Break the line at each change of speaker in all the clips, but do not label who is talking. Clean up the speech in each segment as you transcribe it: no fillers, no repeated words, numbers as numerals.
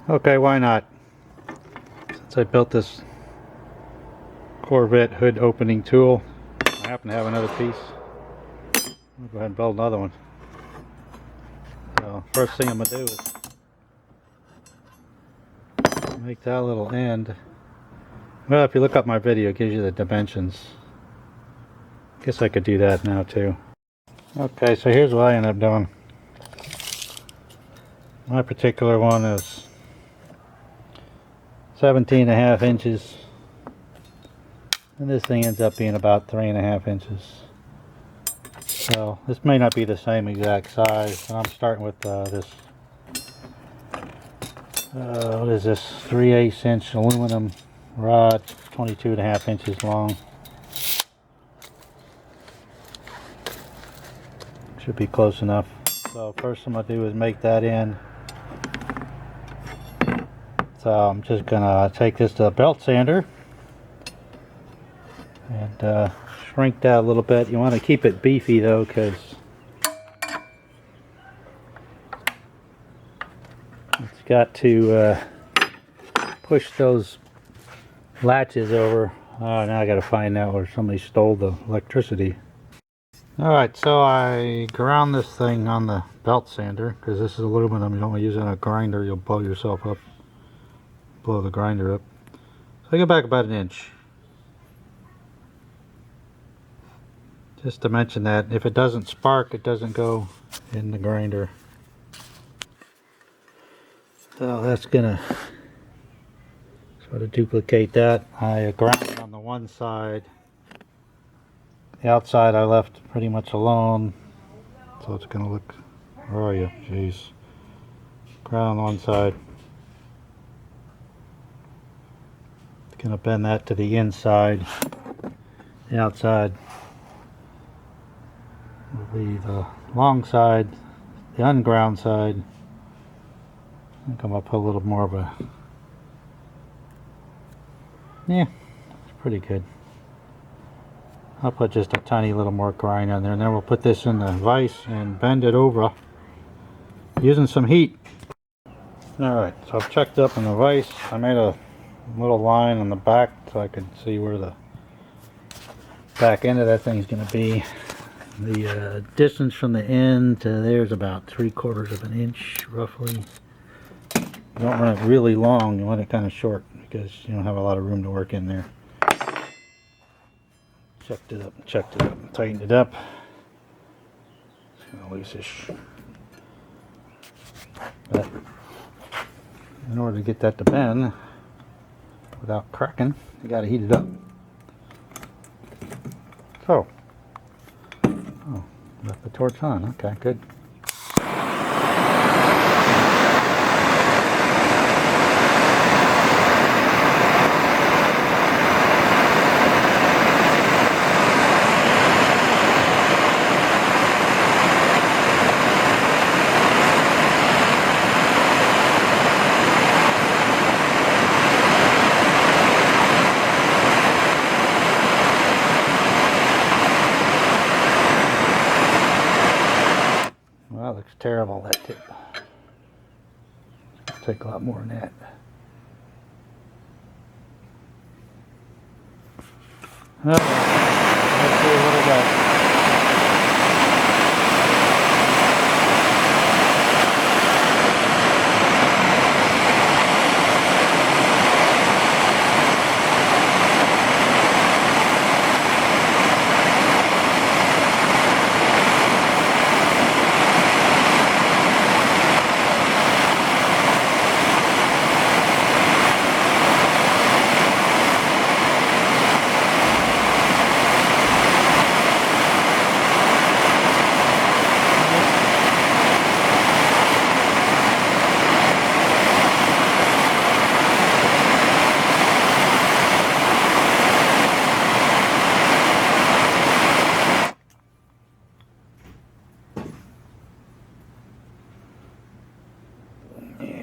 Okay, why not? Since I built this Corvette hood opening tool, I happen to have another piece. I'll go ahead and build another one. So first thing I'm going to do is make that little end. Well, if you look up my video, it gives you the dimensions. Guess I could do that now too. Okay, so here's what I ended up doing. My particular one is 17.5 inches, and this thing ends up being about 3.5 inches. So this may not be the same exact size, and I'm starting with this what is this, 3/8 inch aluminum rod, 22.5 inches long. Should be close enough. So first I'm going to do is make that in. So I'm just going to take this to a belt sander and shrink that a little bit. You want to keep it beefy though, because it's got to push those latches over. Oh, now I got to find out where somebody stole the electricity. Alright, so I ground this thing on the belt sander, because this is aluminum. You don't want to use it on a grinder, you'll blow yourself up. Blow the grinder up. So I go back about 1 inch. Just to mention that if it doesn't spark, it doesn't go in the grinder. So that's gonna sort of duplicate that. I ground it on the one side. The outside I left pretty much alone, so it's gonna look. Where are you? Jeez. Ground on one side. It's gonna bend that to the inside. The outside will be the long side, the unground side. I think I'm gonna put a little more of a. Yeah, it's pretty good. I'll put just a tiny little more grind on there, and then we'll put this in the vise and bend it over using some heat. Alright, so I've checked up in the vise. I made a little line on the back so I could see where the back end of that thing is going to be. The distance from the end to there is about 3/4 of an inch roughly. You don't want it really long, you want it kind of short because you don't have a lot of room to work in there. Checked it up, tightened it up. It's kind of loose-ish. But in order to get that to bend without cracking, you got to heat it up. So, oh, left the torch on. Okay, good. Well, that looks terrible, that tip. It's gonna take a lot more than that. Let's see what I got.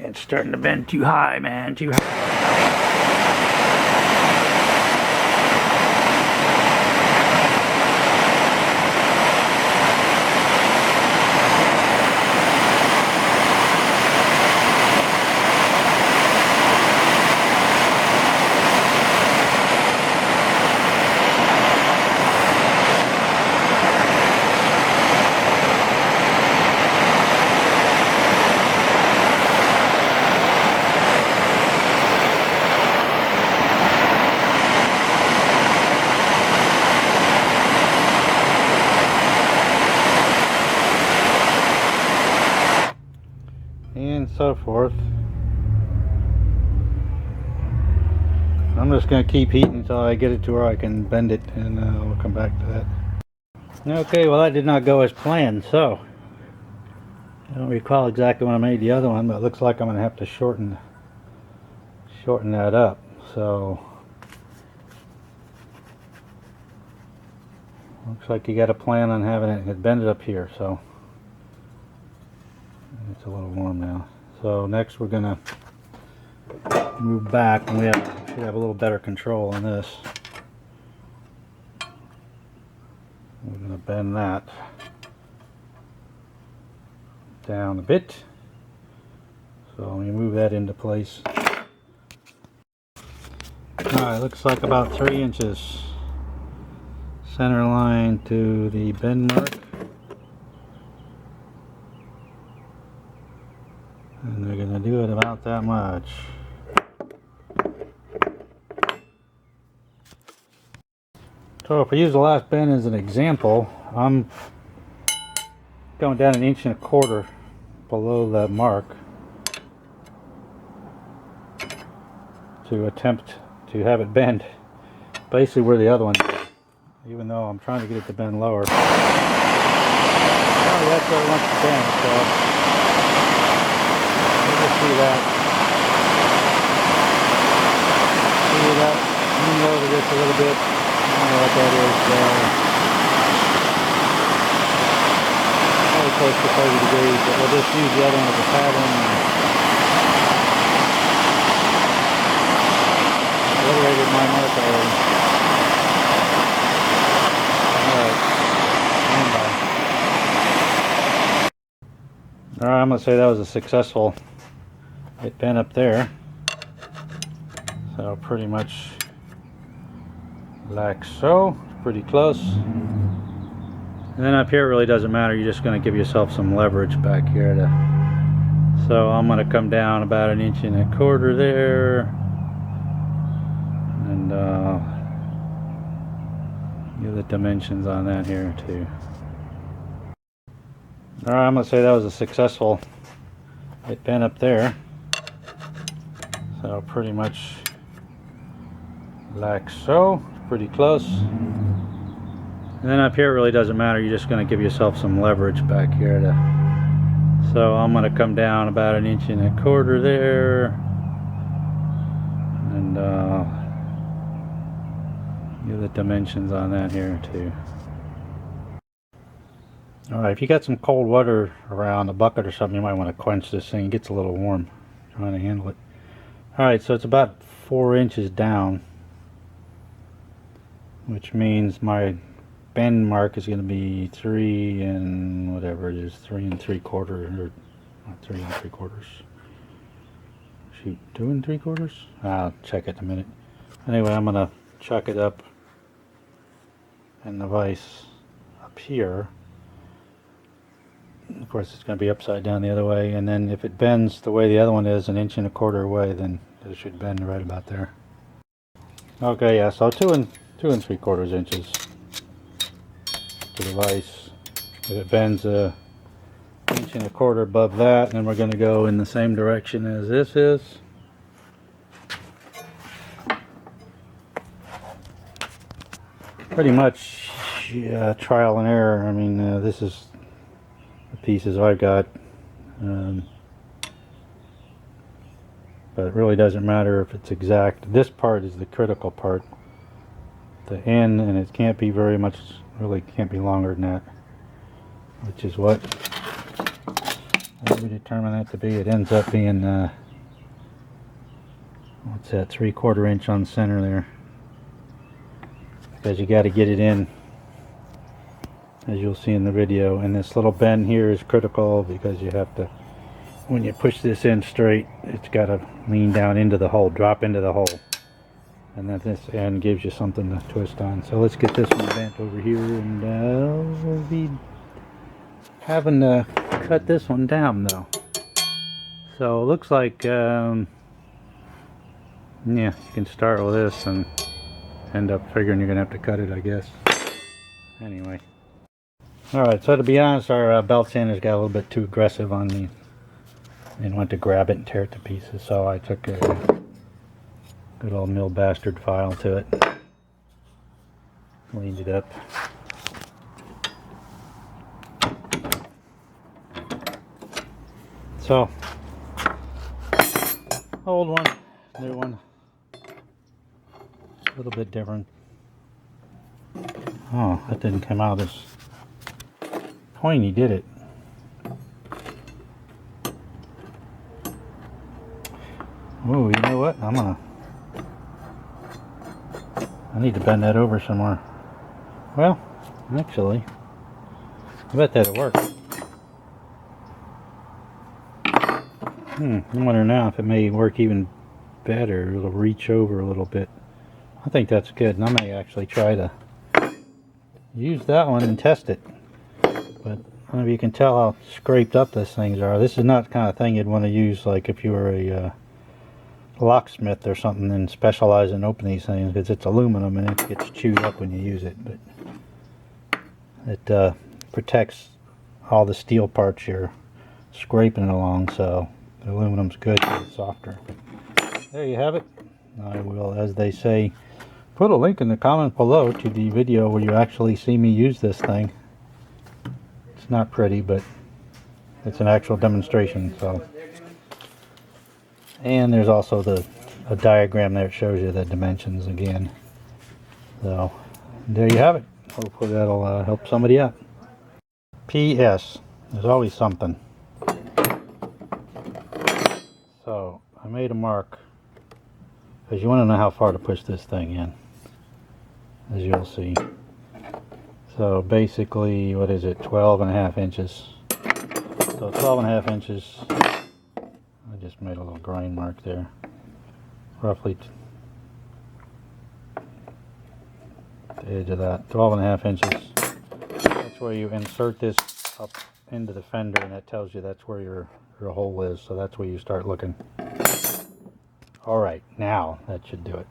It's starting to bend too high, man, too high. so forth. I'm just going to keep heating until I get it to where I can bend it, and we'll come back to that. Okay, well that did not go as planned, so I don't recall exactly when I made the other one, but it looks like I'm going to have to shorten that up. So looks like you got to plan on having it bended up here, so it's a little warm now. So next we're going to move back, and we should have a little better control on this. We're going to bend that down a bit. So let me move that into place. Alright, looks like about 3 inches center line to the bend mark. And we're going to do it about that much. So if I use the last bend as an example, I'm going down 1.25 inches below that mark to attempt to have it bend basically where the other one did, even though I'm trying to get it to bend lower. Oh, that's where it wants to bend, so you'll see that. See that? Lean over this a little bit. I don't know what that is. Probably close to 30 degrees, but we'll just use the other one as a pattern. Obliterated my mark already. Alright. Alright, I'm going to say that was a successful hit bend up there. So pretty much like so, pretty close. And then up here it really doesn't matter, you're just going to give yourself some leverage back here so I'm going to come down about 1.25 inches there, and give the dimensions on that here too. Alright, I'm going to say that was a successful hit bend up there. So pretty much like so, pretty close. And then up here it really doesn't matter, you're just going to give yourself some leverage back here so I'm going to come down about 1.25 inches there, and give the dimensions on that here too. Alright, if you got some cold water around, a bucket or something, you might want to quench this thing. It gets a little warm trying to handle it. Alright, so it's about 4 inches down, which means my bend mark is going to be 3 and whatever it is, 3 3/4, or not 3 3/4. Shoot, 2 3/4? I'll check it in a minute. Anyway, I'm going to chuck it up in the vise up here. Of course, it's going to be upside down the other way, and then if it bends the way the other one is, 1 1/4 away, then it should bend right about there. Okay, yeah, so 2 3/4 inches to the vise. If it bends 1 1/4 above that, then we're going to go in the same direction as this is. Pretty much trial and error. I mean, this is the pieces I've got, but it really doesn't matter if it's exact. This part is the critical part, the end, and it can't be very much, really can't be longer than that, which is what we determine that to be. It ends up being what's that, 3/4 inch on center there, because you got to get it in, as you'll see in the video. And this little bend here is critical, because you have to, when you push this in straight, it's got to lean down into the hole, drop into the hole, and then this end gives you something to twist on. So let's get this one bent over here, and we'll be having to cut this one down though. So it looks like yeah, you can start with this and end up figuring you're gonna have to cut it, I guess. Anyway, alright, so to be honest, our belt sanders got a little bit too aggressive on and went to grab it and tear it to pieces, so I took a good old mill bastard file to it, cleaned it up. So, old one, new one, a little bit different. Oh, that didn't come out as pointy, did it? Oh, you know what? I need to bend that over some more. Well, actually, I bet that'll work. I wonder now if it may work even better. It'll reach over a little bit. I think that's good, and I may actually try to use that one and test it. But I don't know if you can tell how scraped up these things are. This is not the kind of thing you'd want to use like if you were a locksmith or something and specialize in opening these things, because it's aluminum and it gets chewed up when you use it. But it protects all the steel parts you're scraping it along, so the aluminum's good, it's softer. But there you have it. I will, as they say, put a link in the comment below to the video where you actually see me use this thing. It's not pretty, but it's an actual demonstration. So, and there's also a diagram there that shows you the dimensions again. So there you have it. Hopefully that'll help somebody out. P.S. There's always something. So I made a mark because you want to know how far to push this thing in, as you'll see. So basically, what is it, 12.5 inches. So 12.5 inches, I just made a little grind mark there, roughly the edge of that, 12.5 inches. That's where you insert this up into the fender, and that tells you that's where your hole is, so that's where you start looking. Alright, now that should do it.